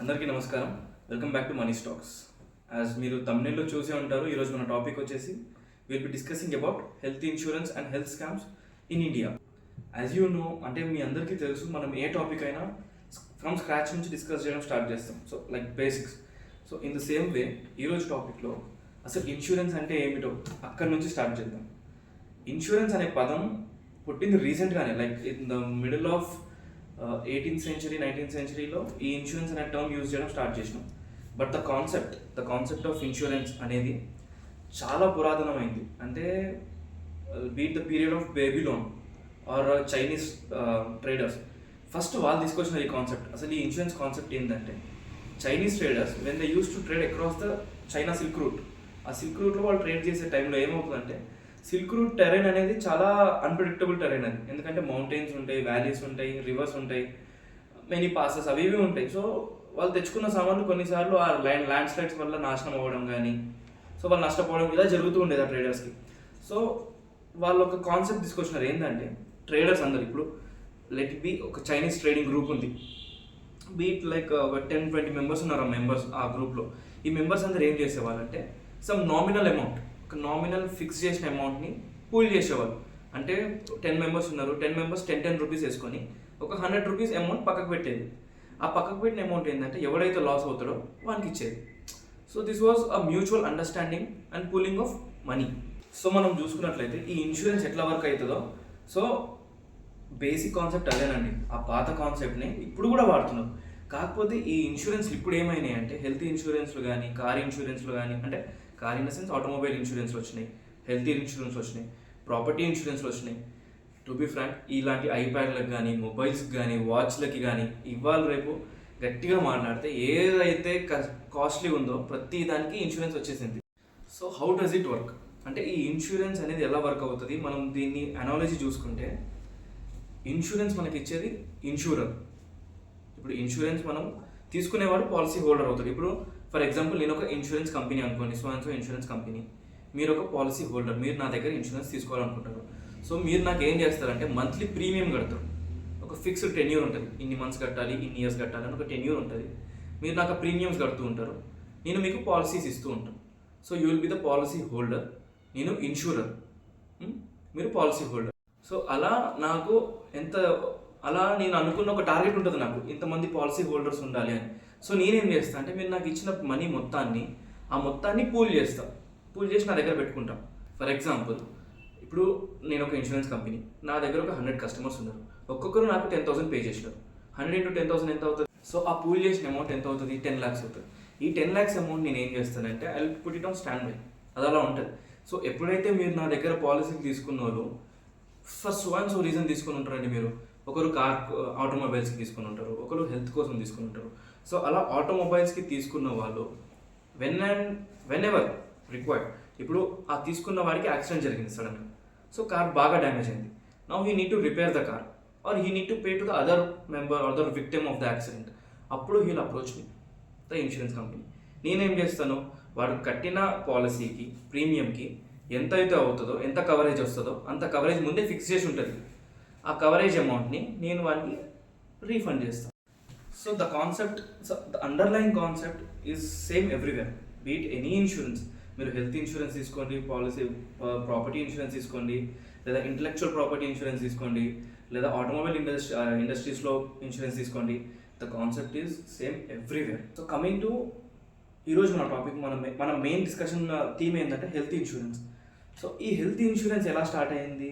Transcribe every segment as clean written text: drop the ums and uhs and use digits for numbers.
అందరికీ నమస్కారం. Welcome back to money stocks. As మీరు తమిళలో చూసే ఉంటారు, ఈరోజు మన టాపిక్ వచ్చేసి will be discussing about health insurance and health scams in India. As you know, అంటే మీ అందరికీ తెలుసు, మనం ఏ టాపిక్ అయినా ఫ్రమ్ స్క్రాచ్ నుంచి డిస్కస్ చేయడం స్టార్ట్ చేస్తాం. So like basics. So in the same way ఈరోజు టాపిక్లో అసలు ఇన్సూరెన్స్ అంటే ఏమిటో అక్కడి నుంచి స్టార్ట్ చేద్దాం. ఇన్సూరెన్స్ అనే పదం పుట్టింది రీసెంట్గానే, like in the middle of 18th century 19th సెంచరీలో ఈ ఇన్సూరెన్స్ అనే టర్మ్ యూజ్ చేయడం స్టార్ట్ చేసినాం. But the concept of insurance అనేది చాలా పురాతనమైంది. అంటే beat the period of Babylon or Chinese traders, first వాళ్ళు తీసుకొచ్చిన ఈ కాన్సెప్ట్. అసలు ఈ ఇన్సూరెన్స్ కాన్సెప్ట్ ఏంటంటే, Chinese traders when they use to trade across the China silk route, ఆ సిల్క్ రూట్లో వాళ్ళు ట్రేడ్ చేసే టైంలో ఏమవుతుందంటే, సిల్క్ రూట్ టెరైన్ అనేది చాలా అన్ప్రెడిక్టబుల్ టెరైన్ అది. ఎందుకంటే మౌంటైన్స్ ఉంటాయి, వ్యాలీస్ ఉంటాయి, రివర్స్ ఉంటాయి, మెనీ పాసెస్ అవి ఇవి ఉంటాయి. సో వాళ్ళు తెచ్చుకున్న సామాన్లు కొన్నిసార్లు ఆ ల్యాండ్ స్లైడ్స్ వల్ల నాశనం అవ్వడం కానీ, సో వాళ్ళు నష్టపోవడం ఇలా జరుగుతూ ఉండేది ఆ ట్రేడర్స్కి. సో వాళ్ళు ఒక కాన్సెప్ట్ తీసుకొచ్చినారు. ఏంటంటే, ట్రేడర్స్ అందరు ఇప్పుడు లెట్ బి ఒక చైనీస్ ట్రేడింగ్ గ్రూప్ ఉంది, బీట్ లైక్ ఒక 10-20 మెంబర్స్ ఉన్నారు ఆ గ్రూప్లో. ఈ మెంబర్స్ అందరు ఏం చేసేవాళ్ళంటే, సమ్ నామినల్ అమౌంట్, ఒక నామినల్ ఫిక్స్ చేసిన అమౌంట్ని పూల్ చేసేవాళ్ళు. అంటే 10 మెంబర్స్ ఉన్నారు, 10 మెంబర్స్ 10 రూపీస్ వేసుకొని ఒక 100 రూపీస్ అమౌంట్ పక్కకు పెట్టేది. ఆ పక్కకు పెట్టిన అమౌంట్ ఏంటంటే, ఎవడైతే లాస్ అవుతాడో వానికి ఇచ్చేది. So this was a mutual understanding and pooling of money. So మనం చూసుకున్నట్లయితే ఈ ఇన్సూరెన్స్ ఎట్లా వర్క్ అవుతుందో, సో బేసిక్ కాన్సెప్ట్ అదేనండి. ఆ పాత కాన్సెప్ట్ని ఇప్పుడు కూడా వాడుతున్నారు. కాకపోతే ఈ ఇన్సూరెన్స్లు ఇప్పుడు ఏమైనాయి అంటే, హెల్త్ ఇన్సూరెన్స్లు కానీ, కార్ ఇన్సూరెన్స్లు కానీ, అంటే car in the sense automobile ఇన్సూరెన్స్లు వచ్చినాయి, హెల్త్ ఇన్సూరెన్స్ వచ్చినాయి, ప్రాపర్టీ ఇన్సూరెన్స్లు వచ్చినాయి. టు బి ఫ్రాంక్, ఇలాంటి ఐప్యాడ్లకు కానీ, మొబైల్స్కి కానీ, వాచ్లకి కానీ ఇవాళ రేపు గట్టిగా మాట్లాడితే ఏదైతే కాస్ట్లీ ఉందో ప్రతి దానికి ఇన్సూరెన్స్ వచ్చేసింది. So how does it work అంటే, ఈ ఇన్సూరెన్స్ అనేది ఎలా వర్క్ అవుతుంది, మనం దీన్ని అనాలజీ చూసుకుంటే, ఇన్సూరెన్స్ మనకి ఇచ్చేది ఇన్సూరర్. ఇప్పుడు ఇన్సూరెన్స్ మనం తీసుకునేవాడు పాలసీ హోల్డర్ అవుతాడు. ఇప్పుడు ఫర్ ఎగ్జాంపుల్, నేను ఒక ఇన్సూరెన్స్ కంపెనీ అనుకోండి, సో ఇన్సూరెన్స్ కంపెనీ, మీరు ఒక పాలసీ హోల్డర్, మీరు నా దగ్గర ఇన్సూరెన్స్ తీసుకోవాలనుకుంటారు. సో మీరు నాకు ఏం చేస్తారంటే, మంత్లీ ప్రీమియం కడతారు. ఒక ఫిక్స్డ్ టెన్యూర్ ఉంటుంది, ఇన్ని మంత్స్ కట్టాలి, ఇన్ని ఇయర్స్ కట్టాలి అని ఒక టెన్యూర్ ఉంటుంది. మీరు నాకు ఆ ప్రీమియమ్స్ కడుతూ ఉంటారు, నేను మీకు పాలసీస్ ఇస్తూ ఉంటాను. So you will be the policy holder, నేను ఇన్సూరర్, మీరు పాలసీ హోల్డర్. సో అలా నేను అనుకున్న ఒక టార్గెట్ ఉంటుంది, నాకు ఇంతమంది పాలసీ హోల్డర్స్ ఉండాలి అని. సో నేనేం చేస్తాను అంటే, మీరు నాకు ఇచ్చిన మనీ మొత్తాన్ని పూల్ చేసి నా దగ్గర పెట్టుకుంటాం. ఫర్ ఎగ్జాంపుల్, ఇప్పుడు నేను ఒక ఇన్సూరెన్స్ కంపెనీ, నా దగ్గర ఒక 100 కస్టమర్స్ ఉన్నారు, ఒక్కొక్కరు నాకు 10,000 పే చేసినారు. 100 into 10,000 ఎంత అవుతుంది? సో ఆ పూల్ చేసిన అమౌంట్ ఎంత అవుతుంది? 10 lakhs అవుతుంది. ఈ 10 lakhs అమౌంట్ నేను ఏం చేస్తానంటే, I will put it on stand by. అది అలా ఉంటుంది. సో ఎప్పుడైతే మీరు నా దగ్గర పాలసీకి తీసుకున్నారో, ఫర్ సో రీజన్ తీసుకుని ఉంటారండి. మీరు ఒకరు ఆటోమొబైల్స్కి తీసుకుని ఉంటారు, ఒకరు హెల్త్ కోసం తీసుకుని ఉంటారు. సో అలా ఆటోమొబైల్స్కి తీసుకున్న వాళ్ళు వెన్ ఎవర్ రిక్వైర్డ్, ఇప్పుడు ఆ తీసుకున్న వాడికి యాక్సిడెంట్ జరిగింది సడన్గా, సో కార్ బాగా డ్యామేజ్ అయింది. Now he need to repair the car or he need to pay to the other victim of the accident. అప్పుడు he'll approach me, the insurance company. నేనేం చేస్తాను, వాడు కట్టిన పాలసీకి ప్రీమియంకి ఎంత అయితే అవుతుందో, ఎంత కవరేజ్ వస్తుందో అంత కవరేజ్ ముందే ఫిక్స్ చేసి ఉంటుంది. ఆ కవరేజ్ అమౌంట్ని నేను వాడికి రీఫండ్ చేస్తాను. So the underline concept is same everywhere, beat any insurance. మీరు హెల్త్ ఇన్సూరెన్స్ తీసుకోండి, ప్రాపర్టీ ఇన్సూరెన్స్ తీసుకోండి, లేదా ఇంటలెక్చువల్ ప్రాపర్టీ ఇన్సూరెన్స్ తీసుకోండి, లేదా ఆటోమొబైల్ ఇండస్ట్రీస్లో ఇన్సూరెన్స్ తీసుకోండి. The concept is same everywhere. So coming to ఈరోజు మన టాపిక్, మన మెయిన్ డిస్కషన్ థీమ్ ఏంటంటే హెల్త్ ఇన్సూరెన్స్. సో ఈ హెల్త్ ఇన్సూరెన్స్ ఎలా స్టార్ట్ అయింది,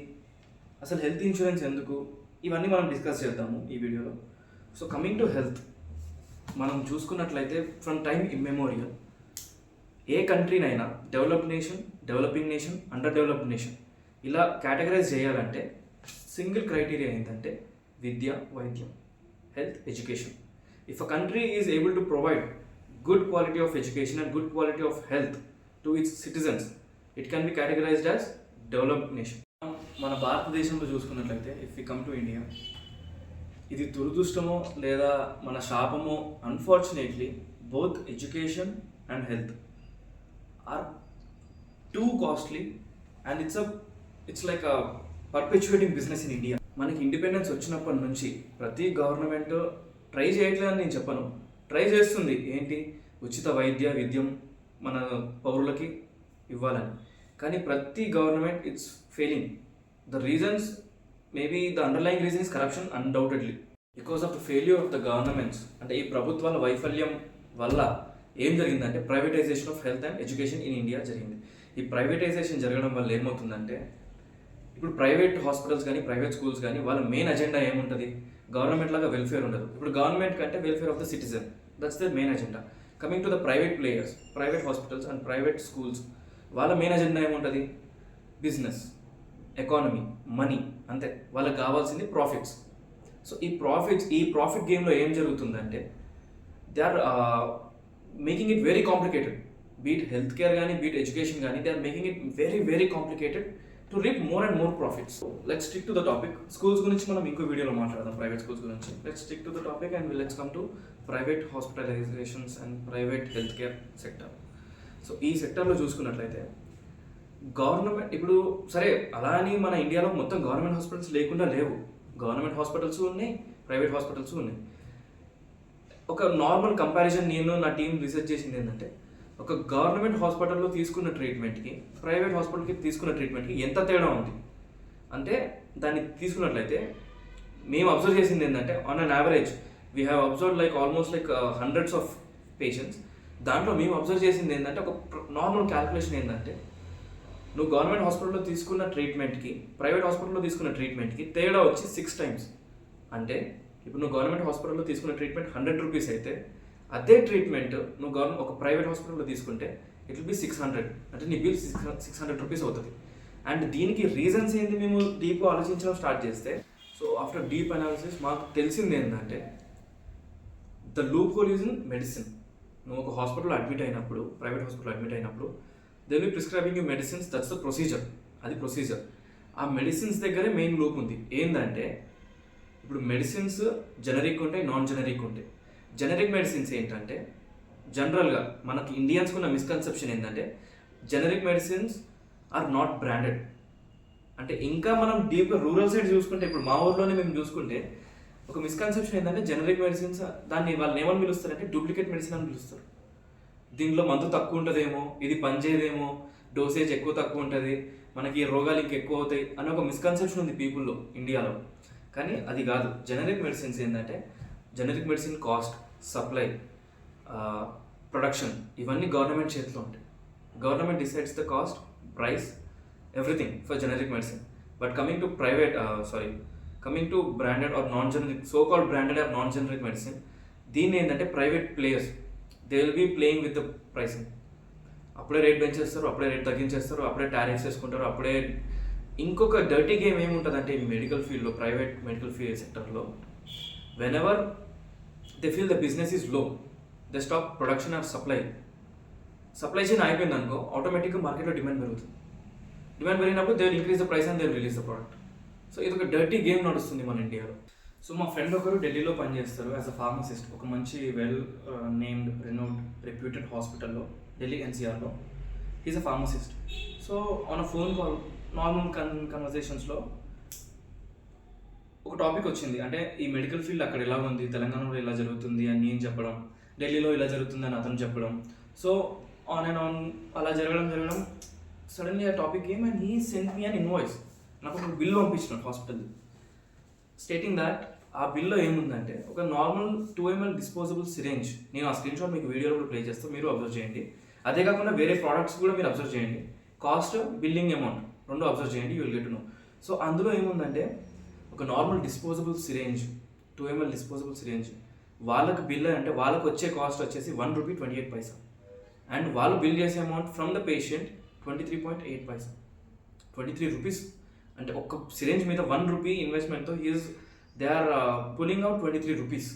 అసలు హెల్త్ ఇన్సూరెన్స్ ఎందుకు, ఇవన్నీ మనం డిస్కస్ చేద్దాము ఈ వీడియోలో. సో కమింగ్ టు హెల్త్, మనం చూసుకున్నట్లయితే ఫ్రమ్ టైమ్ ఇమ్మెమోరియల్ ఏ కంట్రీనైనా developed nation, developing nation, underdeveloped nation ఇలా కేటగరైజ్ చేయాలంటే సింగిల్ క్రైటీరియా ఏంటంటే విద్య, వైద్యం, health, education. If a country is able to provide good quality of education and good quality of health to its citizens, it can be categorized as developed nation. మన భారతదేశంలో చూసుకున్నట్లయితే, if we come to India, ఇది దురదృష్టమో లేదా మన శాపమో, unfortunately both education and health are too costly and it's like a perpetuating business in India. మనకి independence వచ్చినప్పటి నుంచి ప్రతి గవర్నమెంట్ ట్రై చేయట్లేదని నేను చెప్పను, ట్రై చేస్తుంది ఏంటి, ఉచిత వైద్య విద్యం మన పౌరులకి ఇవ్వాలని. కానీ ప్రతి government it's failing. The reasons maybe the underline reason is corruption undoubtedly. Because of the failure of the governments, అంటే ఈ ప్రభుత్వాల వైఫల్యం వల్ల ఏం జరిగిందంటే privatisation of health and education in India జరిగింది. ఈ ప్రైవేటైజేషన్ జరగడం వల్ల ఏమవుతుందంటే ఇప్పుడు ప్రైవేట్ హాస్పిటల్స్ కానీ ప్రైవేట్ స్కూల్స్ కానీ వాళ్ళ మెయిన్ అజెండా ఏముంటుంది, గవర్నమెంట్ లాగా వెల్ఫేర్ ఉండదు. ఇప్పుడు గవర్నమెంట్ కంటే welfare of the citizen, that's the main agenda. Coming to the private players, private hospitals and private schools, వాళ్ళ మెయిన్ అజెండా ఏముంటుంది, బిజినెస్, ఎకానమీ, మనీ, అంతే. వాళ్ళకి కావాల్సింది ప్రాఫిట్స్. సో ఈ ప్రాఫిట్ గేమ్లో ఏం జరుగుతుందంటే they are making it very complicated. Be it health care కానీ బీట్ ఎడ్యుకేషన్ కానీ they are making it very very complicated to reap more and more profits. Let's stick to the topic. Schools గురించి మనం ఇంకో వీడియోలో మాట్లాడదాం, ప్రైవేట్ స్కూల్స్ గురించి. Let's stick to the topic and let's come to private hospitalisations and private health care sector. So ఈ సెక్టర్లో చూసుకున్నట్లయితే government ఇప్పుడు సరే అలా అని మన ఇండియాలో మొత్తం గవర్నమెంట్ హాస్పిటల్స్ లేకుండా లేవు. గవర్నమెంట్ హాస్పిటల్స్ ఉన్నాయి, ప్రైవేట్ హాస్పిటల్స్ ఉన్నాయి. ఒక నార్మల్ కంపారిజన్ నేను నా టీం రీసెర్చ్ చేసింది ఏంటంటే ఒక గవర్నమెంట్ హాస్పిటల్లో తీసుకున్న ట్రీట్మెంట్కి ప్రైవేట్ హాస్పిటల్కి తీసుకున్న ట్రీట్మెంట్కి ఎంత తేడా ఉంది అంటే దాన్ని తీసుకున్నట్లయితే మేము అబ్జర్వ్ చేసింది ఏంటంటే on an average we have observe like almost like hundreds of patients. దాంట్లో మేము అబ్జర్వ్ చేసింది ఏంటంటే ఒక నార్మల్ క్యాల్కులేషన్ ఏంటంటే నువ్వు గవర్నమెంట్ హాస్పిటల్లో తీసుకున్న ట్రీట్మెంట్కి ప్రైవేట్ హాస్పిటల్లో తీసుకున్న ట్రీట్మెంట్కి తేడా వచ్చి 6 times. అంటే ఇప్పుడు నువ్వు గవర్నమెంట్ హాస్పిటల్లో తీసుకున్న ట్రీట్మెంట్ 100 rupees అయితే అదే ట్రీట్మెంట్ నువ్వు ఒక ప్రైవేట్ హాస్పిటల్లో తీసుకుంటే ఇట్ విల్ బి 600, అంటే నీ బిల్ 600 rupees అవుతుంది. అండ్ దీనికి రీజన్స్ ఏంటి మేము డీప్గా ఆలోచించడం స్టార్ట్ చేస్తే, సో ఆఫ్టర్ డీప్ అనాలిసిస్ మాకు తెలిసింది ఏంటంటే the loophole is in medicine. నువ్వు ఒక హాస్పిటల్లో అడ్మిట్ అయినప్పుడు, ప్రైవేట్ హాస్పిటల్లో అడ్మిట్ అయినప్పుడు they will prescribing you medicines, that's the procedure. అది ప్రొసీజర్. ఆ మెడిసిన్స్ దగ్గరే మెయిన్ లూప్ ఉంది. ఏంటంటే ఇప్పుడు మెడిసిన్స్ జనరిక్ ఉంటాయి, నాన్ జనరిక్ ఉంటాయి. జనరిక్ మెడిసిన్స్ ఏంటంటే జనరల్గా మనకి ఇండియన్స్కి ఉన్న మిస్కన్సెప్షన్ ఏంటంటే generic medicines are not branded. అంటే ఇంకా మనం డీప్గా రూరల్ సైడ్ చూసుకుంటే, ఇప్పుడు మా ఊర్లోనే మేము చూసుకుంటే ఒక మిస్కన్సెప్షన్ ఏంటంటే జనరిక్ మెడిసిన్స్ దాన్ని వాళ్ళని ఏమని పిలుస్తారంటే డూప్లికేట్ మెడిసిన్ అని పిలుస్తారు. దీనిలో మందు తక్కువ ఉంటుందేమో, ఇది పనిచేయదేమో, డోసేజ్ ఎక్కువ తక్కువ ఉంటుంది, మనకి రోగాలు ఇంకెక్కువ అవుతాయి అనే ఒక మిస్కన్సెప్షన్ ఉంది పీపుల్లో ఇండియాలో. కానీ అది కాదు. జనరిక్ మెడిసిన్స్ ఏంటంటే generic medicine cost, supply, production ఇవన్నీ గవర్నమెంట్ చేతిలో ఉంటాయి. Government decides the cost, price, everything for generic medicine. But coming to branded or non generic, so called branded or non generic medicine, దీన్ని ఏంటంటే private players they will be playing with the pricing. అప్పుడే rate పెంచేస్తారు, అప్పుడే rate తగ్గించేస్తారు, అప్పుడే tariffs వేసుకుంటారు, అప్పుడే. ఇంకొక dirty game ఏముంటుందంటే ఈ మెడికల్ ఫీల్డ్లో, ప్రైవేట్ మెడికల్ ఫీల్డ్ సెక్టర్లో, whenever they feel the business is low, they stop production or supply. Supply chain అయిపోయింది అనుకో, ఆటోమేటిక్గా మార్కెట్లో డిమాండ్ పెరుగుతుంది. డిమాండ్ పెరిగినప్పుడు they will increase the price and they will release the product. So ఇది ఒక dirty game నడుస్తుంది మన ఇండియాలో. సో మా ఫ్రెండ్ ఒకరు ఢిల్లీలో పనిచేస్తారు యాజ్ అ ఫార్మసిస్ట్, ఒక మంచి వెల్ నేమ్డ్ రెనౌడ్ రెప్యూటెడ్ హాస్పిటల్లో, ఢిల్లీ NCRలో. He's a pharmacist. So on a phone call normal కన్వర్జేషన్స్లో ఒక టాపిక్ వచ్చింది. అంటే ఈ మెడికల్ ఫీల్డ్ అక్కడ ఎలా ఉంది, తెలంగాణలో ఎలా జరుగుతుంది అని నేను చెప్పడం, ఢిల్లీలో ఇలా జరుగుతుంది అని అతను చెప్పడం. సో ఆన్ అండ్ ఆన్ అలా జరగడం సడన్లీ ఆ టాపిక్ ఏం and he sent me an invoice. నాకు ఒక బిల్ పంపించినాడు హాస్పిటల్ స్టేటింగ్ దాట్ ఆ బిల్లో ఏముందంటే ఒక నార్మల్ 2 ml డిస్పోజబుల్ సిరేంజ్. నేను ఆ స్క్రీన్ షాట్ మీకు వీడియోలో కూడా ప్లే చేస్తాను, మీరు అబ్జర్వ్ చేయండి. అదే కాకుండా వేరే ప్రోడక్ట్స్ కూడా మీరు అబ్జర్వ్ చేయండి. కాస్ట్, బిల్లింగ్ అమౌంట్ రెండు అబ్జర్వ్ చేయండి, you will get to know. So అందులో ఏముందంటే ఒక normal disposable syringe, 2 ml disposable syringe వాళ్ళకి బిల్ అంటే వాళ్ళకి వచ్చే కాస్ట్ వచ్చేసి ₹1.28. అండ్ వాళ్ళు బిల్ చేసే amount from the patient 23.8. 23 rupees. అంటే ఒక్క సిరేంజ్ మీద ₹1 ఇన్వెస్ట్మెంట్తో they are pulling out 23 rupees.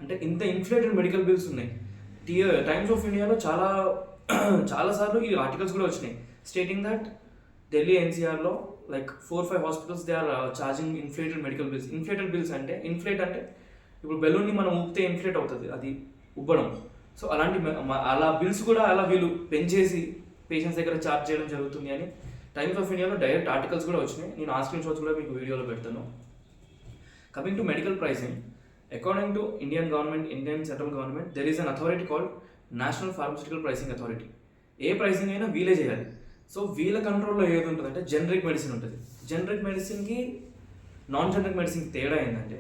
అంటే ఇంత ఇన్ఫ్లేటెడ్ మెడికల్ బిల్స్ ఉన్నాయి. టైమ్స్ ఆఫ్ ఇండియాలో చాలాసార్లు ఈ ఆర్టికల్స్ కూడా వచ్చినాయి స్టేటింగ్ దట్ ఢిల్లీ NCRలో like 4-5 hospitals they are charging inflated medical bills. Inflated bills అంటే ఇన్ఫ్లేట్ అంటే ఇప్పుడు బెలూన్ని మనం ఊపితే ఇన్ఫ్లేట్ అవుతుంది, అది ఉబ్బడం. సో అలా బిల్స్ కూడా అలా వీళ్ళు పెంచేసి పేషెంట్స్ దగ్గర ఛార్జ్ చేయడం జరుగుతుంది అని టైమ్స్ ఆఫ్ ఇండియాలో డైరెక్ట్ ఆర్టికల్స్ కూడా వచ్చినాయి. నేను ఆ స్క్రీన్ షాట్స్ కూడా మీకు వీడియోలో పెడతాను. Coming to medical pricing, according to Indian central government, there is an authority called national pharmaceutical pricing authority. A pricing అయినా వీలే చేయాలి. సో వీళ్ళ కంట్రోల్లో ఏది ఉంటుందంటే జనరిక్ మెడిసిన్ ఉంటుంది. జనరిక్ మెడిసిన్కి నాన్ జనరిక్ మెడిసిన్కి తేడా ఏంటంటే,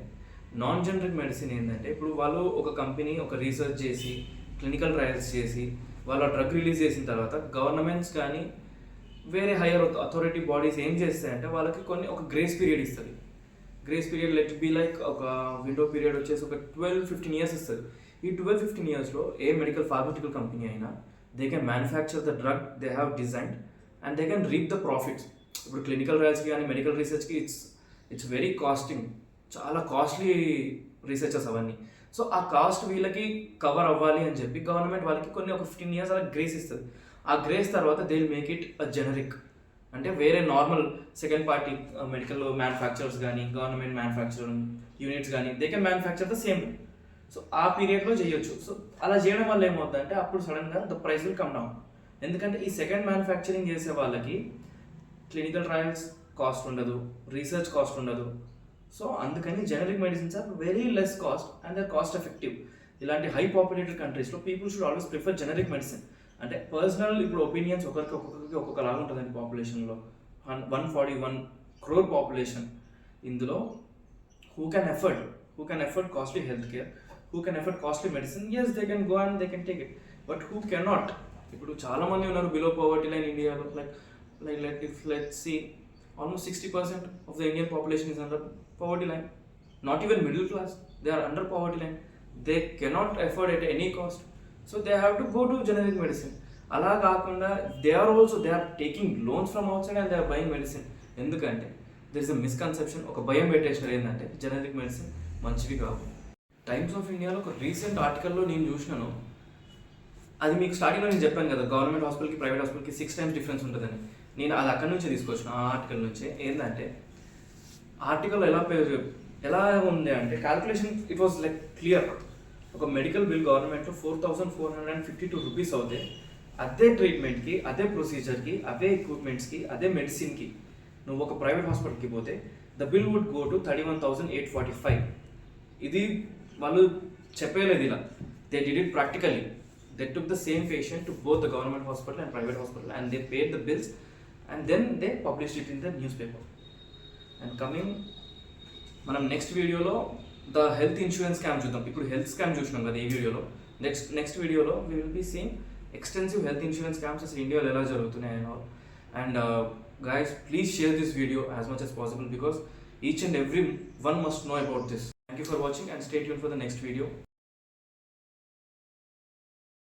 నాన్ జనరిక్ మెడిసిన్ ఏంటంటే ఇప్పుడు వాళ్ళు ఒక కంపెనీ ఒక రీసెర్చ్ చేసి క్లినికల్ ట్రయల్స్ చేసి వాళ్ళ డ్రగ్ రిలీజ్ చేసిన తర్వాత గవర్నమెంట్స్ కానీ వేరే హైయర్ అథారిటీ బాడీస్ ఏం చేస్తాయంటే వాళ్ళకి ఒక గ్రేస్ పీరియడ్ ఇస్తుంది. Grace period let be like ఒక విండో పీరియడ్ వచ్చేసి ఒక 12-15 years ఇస్తుంది. ఈ 12-15 yearsలో ఏ మెడికల్ ఫార్మస్యూటికల్ కంపెనీ అయినా they can manufacture the drug they have designed and they can reap the profits. ఇప్పుడు క్లినికల్ ట్రయల్స్కి కానీ మెడికల్ రీసెర్చ్కి ఇట్స్ వెరీ కాస్టింగ్, చాలా కాస్ట్లీ రీసెర్చెస్ అవన్నీ. సో ఆ కాస్ట్ వీళ్ళకి కవర్ అవ్వాలి అని చెప్పి గవర్నమెంట్ వాళ్ళకి ఒక 15 years అలా గ్రేస్ ఇస్తుంది. ఆ గ్రేస్ తర్వాత they will make it a generic. అంటే వేరే normal second party medical manufacturers కానీ గవర్నమెంట్ మ్యానుఫ్యాక్చరింగ్ యూనిట్స్ కానీ they can manufacture the same. So ఆ పీరియడ్లో చేయొచ్చు. సో అలా చేయడం వల్ల ఏమవుతుందంటే అప్పుడు సడన్గా the price will come down. ఎందుకంటే ఈ సెకండ్ మ్యానుఫ్యాక్చరింగ్ చేసే వాళ్ళకి క్లినికల్ ట్రయల్స్ కాస్ట్ ఉండదు, రీసెర్చ్ కాస్ట్ ఉండదు. సో అందుకని generic medicines are very less cost and they are cost effective. ఇలాంటి హై పాపులేటెడ్ కంట్రీస్లో people should always prefer generic medicine. అంటే పర్సనల్ ఇప్పుడు ఒపీనియన్స్ ఒక్కొక్కరికి ఒక్కొక్కలాగా ఉంటుందండి. పాపులేషన్లో 141 crore పాపులేషన్. ఇందులో who can afford costly health care, who can afford costly medicine, yes they can go and they can take it. But who cannot, ఇప్పుడు చాలామంది ఉన్నారు బిలో పవర్టీ లైన్ ఇండియాలో. Let's see almost 60% of the Indian population is under poverty line. Not even middle class, they are under poverty line. They cannot afford at any cost. So they have to go to generic medicine. అలా కాకుండా they are taking loans from outside and they are buying medicine. ఎందుకంటే there is a misconception, ఒక భయం పెట్టేసినారు ఏంటంటే generic medicine మంచివి కావు. Times of ఇండియాలో ఒక రీసెంట్ ఆర్టికల్లో నేను చూసినాను. అది మీకు స్టార్టింగ్లో నేను చెప్పాను కదా, గవర్నమెంట్ హాస్పిటల్కి ప్రైవేట్ హాస్పిటల్కి 6 times డిఫరెన్స్ ఉంటుందని. నేను అది అక్కడి నుంచే తీసుకొచ్చిన, ఆ ఆర్టికల్ నుంచే. ఏంటంటే ఆర్టికల్ ఎలా ఉంది అంటే calculation it was like clear. ఒక మెడికల్ బిల్ గవర్నమెంట్లో 4,452 rupees అవుతే అదే ట్రీట్మెంట్కి, అదే ప్రొసీజర్కి, అదే ఎక్విప్మెంట్స్కి, అదే మెడిసిన్కి నువ్వు ఒక ప్రైవేట్ హాస్పిటల్కి పోతే the bill would go to 31,845. ఇది వాళ్ళు చెప్పలేదు ఇలా, they did it practically. They took the same patient to both the government hospital and private hospital and they paid the bills and then they published it in the newspaper. And coming మనం next వీడియోలో the health insurance scam చూద్దాం. ఇప్పుడు health scam చూసినాం కదా ఈ వీడియోలో. Next వీడియోలో we will be seeing extensive health insurance scams అసలు ఇండియాలో ఎలా జరుగుతున్నాయి and all. And guys, please share this video as much as possible because each and every one must know about this. Thank you for watching and stay tuned for the next video.